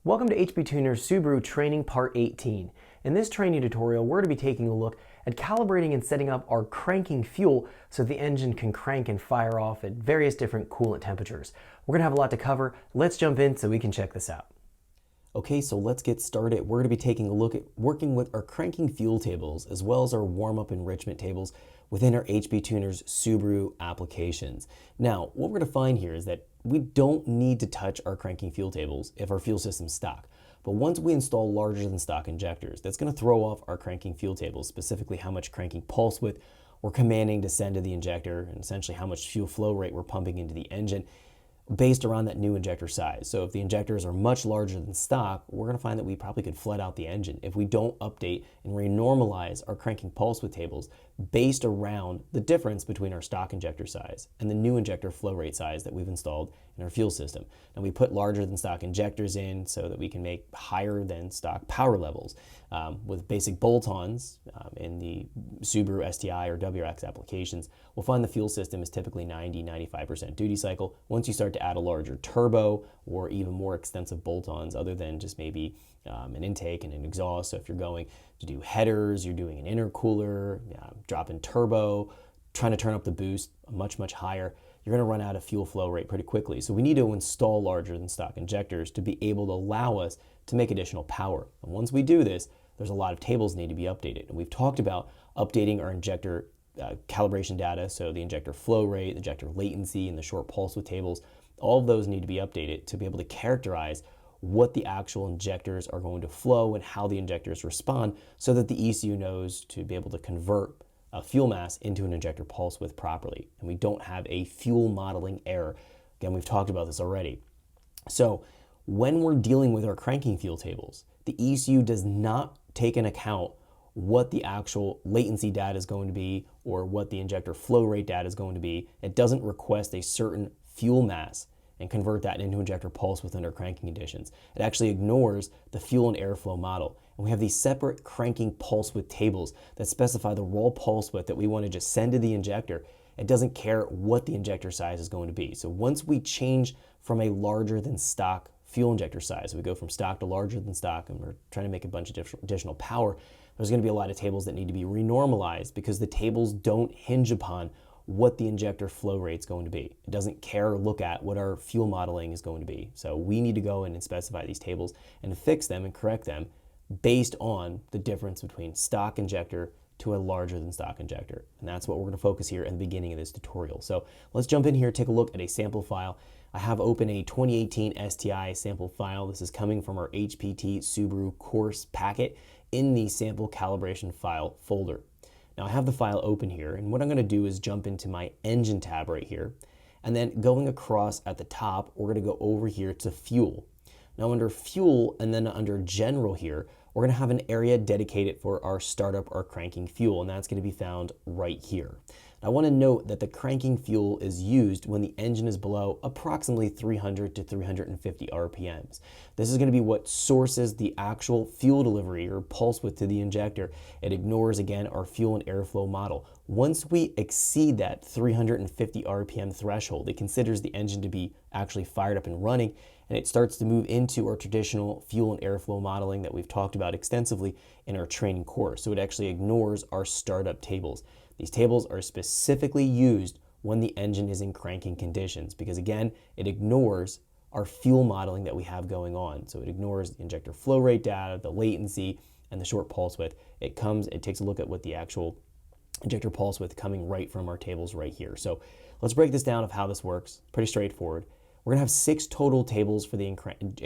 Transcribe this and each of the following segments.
Welcome to Tuners Subaru Training Part 18. In this training tutorial, we're going to be taking a look at calibrating and setting up our cranking fuel so the engine can crank and fire off at various different coolant temperatures. We're going to have a lot to cover. Let's jump in so we can check this out. Okay, so let's get started. We're going to be taking a look at working with our cranking fuel tables as well as our warm-up enrichment tables within our HP Tuners Subaru applications. Now, what we're going to find here is that we don't need to touch our cranking fuel tables if our fuel system's stock. But once we install larger than stock injectors, that's going to throw off our cranking fuel tables, specifically how much cranking pulse width we're commanding to send to the injector and essentially how much fuel flow rate we're pumping into the engine, based around that new injector size. So if the injectors are much larger than stock, we're going to find that we probably could flood out the engine if we don't update and renormalize our cranking pulse width tables based around the difference between our stock injector size and the new injector flow rate size that we've installed in our fuel system. Now we put larger than stock injectors in so that we can make higher than stock power levels with basic bolt-ons in the Subaru STI or WRX applications. We'll find the fuel system is typically 90-95% duty cycle. Once you start to add a larger turbo or even more extensive bolt-ons other than just maybe an intake and an exhaust. So if you're going to do headers, you're doing an intercooler, dropping turbo, trying to turn up the boost much higher, you're going to run out of fuel flow rate pretty quickly. So we need to install larger than stock injectors to be able to allow us to make additional power. And once we do this, there's a lot of tables need to be updated. And we've talked about updating our injector calibration data, so the injector flow rate, the injector latency, and the short pulse width tables. All of those need to be updated to be able to characterize what the actual injectors are going to flow and how the injectors respond so that the ECU knows to be able to convert a fuel mass into an injector pulse width properly. And we don't have a fuel modeling error. Again, we've talked about this already. So when we're dealing with our cranking fuel tables, the ECU does not take into account what the actual latency data is going to be or what the injector flow rate data is going to be. It doesn't request a certain fuel mass and convert that into injector pulse width under cranking conditions. It actually ignores the fuel and airflow model. And we have these separate cranking pulse width tables that specify the raw pulse width that we want to just send to the injector. It doesn't care what the injector size is going to be. So once we change from a larger than stock fuel injector size, we go from stock to larger than stock, and we're trying to make a bunch of additional power, there's going to be a lot of tables that need to be renormalized because the tables don't hinge upon what the injector flow rate is going to be. It doesn't care or look at what our fuel modeling is going to be. So we need to go in and specify these tables and fix them and correct them based on the difference between stock injector to a larger than stock injector. And that's what we're going to focus here in the beginning of this tutorial. So let's jump in here, take a look at a sample file. I have open a 2018 STI sample file. This is coming from our HPT Subaru course packet in the sample calibration file folder. Now I have the file open here, and what I'm going to do is jump into my engine tab right here, and then going across at the top, we're going to go over here to fuel. Now under fuel and then under general here, we're going to have an area dedicated for our startup or cranking fuel, and that's going to be found right here. Now, I want to note that the cranking fuel is used when the engine is below approximately 300 to 350 RPMs. This is going to be what sources the actual fuel delivery or pulse width to the injector. It ignores, again, our fuel and airflow model. Once we exceed that 350 RPM threshold, it considers the engine to be actually fired up and running, and it starts to move into our traditional fuel and airflow modeling that we've talked about extensively in our training course. So it actually ignores our startup tables. These tables are specifically used when the engine is in cranking conditions because, again, it ignores our fuel modeling that we have going on. So it ignores the injector flow rate data, the latency, and the short pulse width. It takes a look at what the actual injector pulse width coming right from our tables right here. So let's break this down of how this works. Pretty straightforward. We're gonna have 6 total tables for the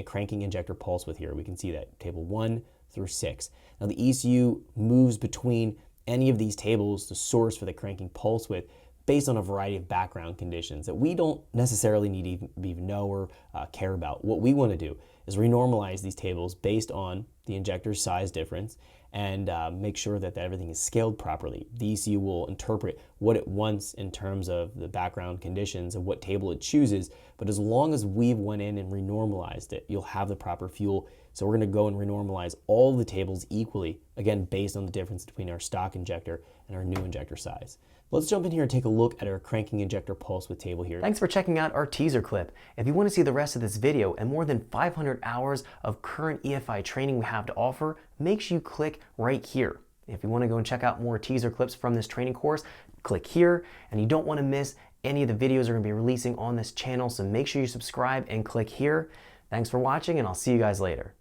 cranking injector pulse width here. We can see that table 1 through 6. Now the ECU moves between any of these tables to source for the cranking pulse width based on a variety of background conditions that we don't necessarily need to even know or care about. What we want to do is renormalize these tables based on the injector size difference and make sure that everything is scaled properly. The ECU will interpret what it wants in terms of the background conditions of what table it chooses, but as long as we've went in and renormalized it, you'll have the proper fuel. So we're going to go and renormalize all the tables equally, again, based on the difference between our stock injector and our new injector size. Let's jump in here and take a look at our cranking injector pulse width table here. Thanks for checking out our teaser clip. If you want to see the rest of this video and more than 500 hours of current EFI training we have to offer, make sure you click right here. If you want to go and check out more teaser clips from this training course, click here, and you don't want to miss any of the videos we're going to be releasing on this channel, so make sure you subscribe and click here. Thanks for watching, and I'll see you guys later.